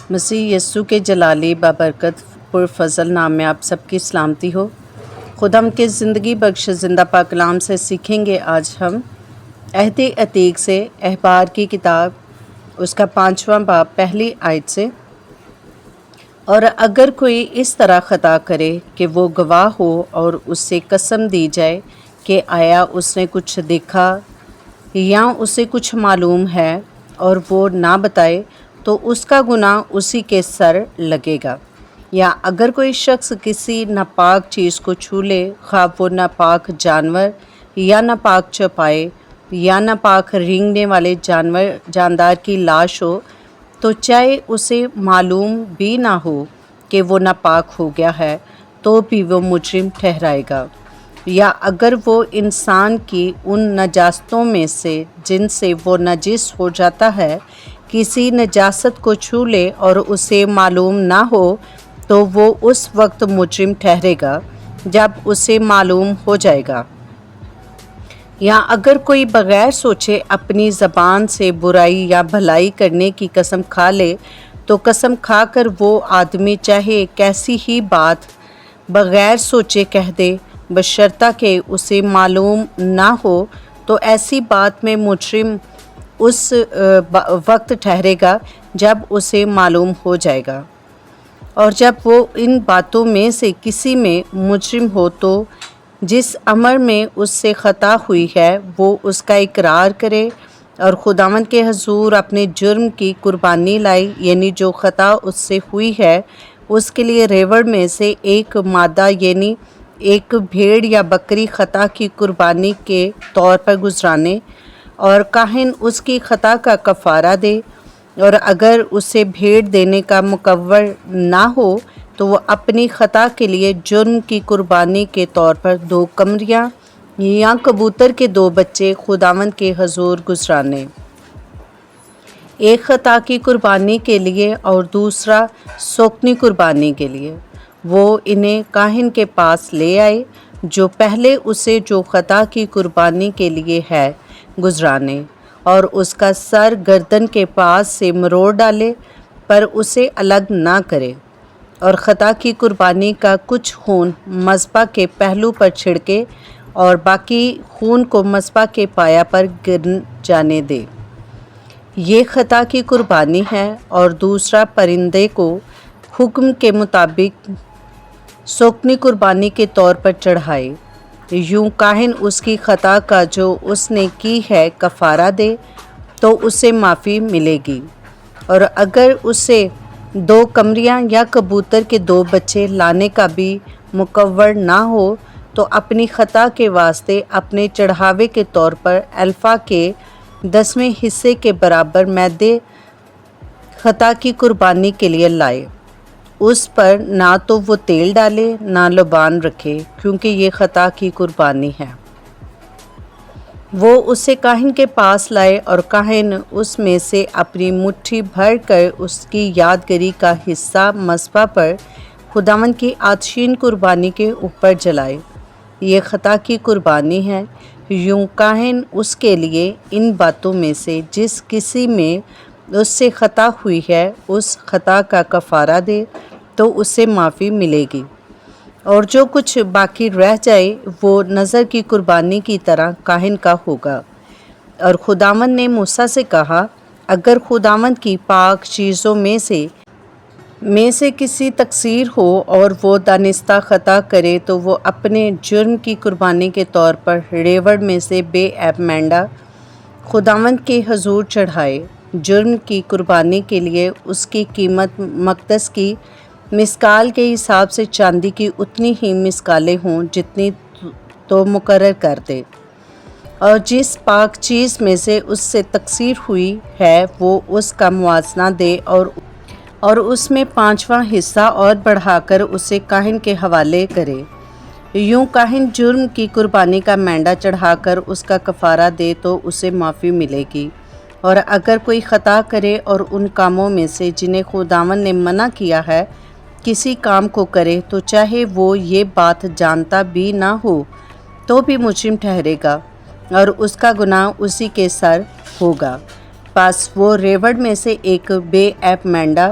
مسیح یسوع کے جلالی بابرکت پرفضل نام میں آپ سب کی سلامتی ہو۔ خدا ہم کے زندگی بخش زندہ پاک کلام سے سیکھیں گے آج ہم عہد عتیق سے احبار کی کتاب اس کا 5واں باب پہلی آیت سے۔ اور اگر کوئی اس طرح خطا کرے کہ وہ گواہ ہو اور اس سے قسم دی جائے کہ آیا اس نے کچھ دیکھا یا اسے کچھ معلوم ہے اور وہ نہ بتائے تو اس کا گناہ اسی کے سر لگے گا۔ یا اگر کوئی شخص کسی ناپاک چیز کو چھو لے، خواہ وہ ناپاک جانور یا ناپاک چوپائے یا ناپاک رینگنے والے جاندار کی لاش ہو، تو چاہے اسے معلوم بھی نہ ہو کہ وہ ناپاک ہو گیا ہے تو بھی وہ مجرم ٹھہرائے گا۔ یا اگر وہ انسان کی ان نجاستوں میں سے جن سے وہ نجس ہو جاتا ہے کسی نجاست کو چھو لے اور اسے معلوم نہ ہو تو وہ اس وقت مجرم ٹھہرے گا جب اسے معلوم ہو جائے گا۔ یا اگر کوئی بغیر سوچے اپنی زبان سے برائی یا بھلائی کرنے کی قسم کھا لے تو قسم کھا کر وہ آدمی چاہے کیسی ہی بات بغیر سوچے کہہ دے، بشرطہ کہ اسے معلوم نہ ہو، تو ایسی بات میں مجرم اس وقت ٹھہرے گا جب اسے معلوم ہو جائے گا۔ اور جب وہ ان باتوں میں سے کسی میں مجرم ہو تو جس امر میں اس سے خطا ہوئی ہے وہ اس کا اقرار کرے اور خداوند کے حضور اپنے جرم کی قربانی لائے، یعنی جو خطا اس سے ہوئی ہے اس کے لیے ریوڑ میں سے ایک مادہ یعنی ایک بھیڑ یا بکری خطا کی قربانی کے طور پر گزرانے، اور کاہن اس کی خطا کا کفارہ دے۔ اور اگر اسے بھیڑ دینے کا مقرر نہ ہو تو وہ اپنی خطا کے لیے جرم کی قربانی کے طور پر 2 قمریاں یا کبوتر کے 2 بچے خداوند کے حضور گزرانے، ایک خطا کی قربانی کے لیے اور دوسرا سوکنی قربانی کے لیے۔ وہ انہیں کاہن کے پاس لے آئے جو پہلے اسے جو خطا کی قربانی کے لیے ہے گزرانے، اور اس کا سر گردن کے پاس سے مروڑ ڈالے پر اسے الگ نہ کرے، اور خطا کی قربانی کا کچھ خون مذبح کے پہلو پر چھڑکے اور باقی خون کو مذبح کے پایا پر گر جانے دے۔ یہ خطا کی قربانی ہے۔ اور دوسرا پرندے کو حکم کے مطابق سوکنی قربانی کے طور پر چڑھائے۔ یوں کاہن اس کی خطا کا جو اس نے کی ہے کفارہ دے تو اسے معافی ملے گی۔ اور اگر اسے 2 قمریاں یا کبوتر کے 2 بچے لانے کا بھی مقرر نہ ہو تو اپنی خطا کے واسطے اپنے چڑھاوے کے طور پر الفا کے 10ویں حصے کے برابر میدے خطا کی قربانی کے لیے لائے۔ اس پر نہ تو وہ تیل ڈالے نہ لبان رکھے، کیونکہ یہ خطا کی قربانی ہے۔ وہ اسے کاہن کے پاس لائے اور کاہن اس میں سے اپنی مٹھی بھر کر اس کی یادگاری کا حصہ مذبح پر خداوند کی آتشین قربانی کے اوپر جلائے۔ یہ خطا کی قربانی ہے۔ یوں کاہن اس کے لیے ان باتوں میں سے جس کسی میں اس سے خطا ہوئی ہے اس خطا کا کفارہ دے تو اسے معافی ملے گی، اور جو کچھ باقی رہ جائے وہ نذر کی قربانی کی طرح کاہن کا ہوگا۔ اور خداوند نے موسیٰ سے کہا، اگر خداوند کی پاک چیزوں میں سے کسی تقصیر ہو اور وہ دانستہ خطا کرے تو وہ اپنے جرم کی قربانی کے طور پر ریوڑ میں سے بے عیب مینڈا خداوند کے حضور چڑھائے۔ جرم کی قربانی کے لیے اس کی قیمت مقدس کی مسکال کے حساب سے چاندی کی اتنی ہی مسکالیں ہوں جتنی تو مقرر کر دے، اور جس پاک چیز میں سے اس سے تقصیر ہوئی ہے وہ اس کا موازنہ دے اور اس میں 5واں حصہ اور بڑھا کر اسے کاہن کے حوالے کرے۔ یوں کاہن جرم کی قربانی کا مینڈا چڑھا کر اس کا کفارہ دے تو اسے معافی ملے گی۔ اور اگر کوئی خطا کرے اور ان کاموں میں سے جنہیں خداوند نے منع کیا ہے کسی کام کو کرے تو چاہے وہ یہ بات جانتا بھی نہ ہو تو بھی مجرم ٹھہرے گا اور اس کا گناہ اسی کے سر ہوگا۔ پس وہ ریوڑ میں سے ایک بے عیب مینڈا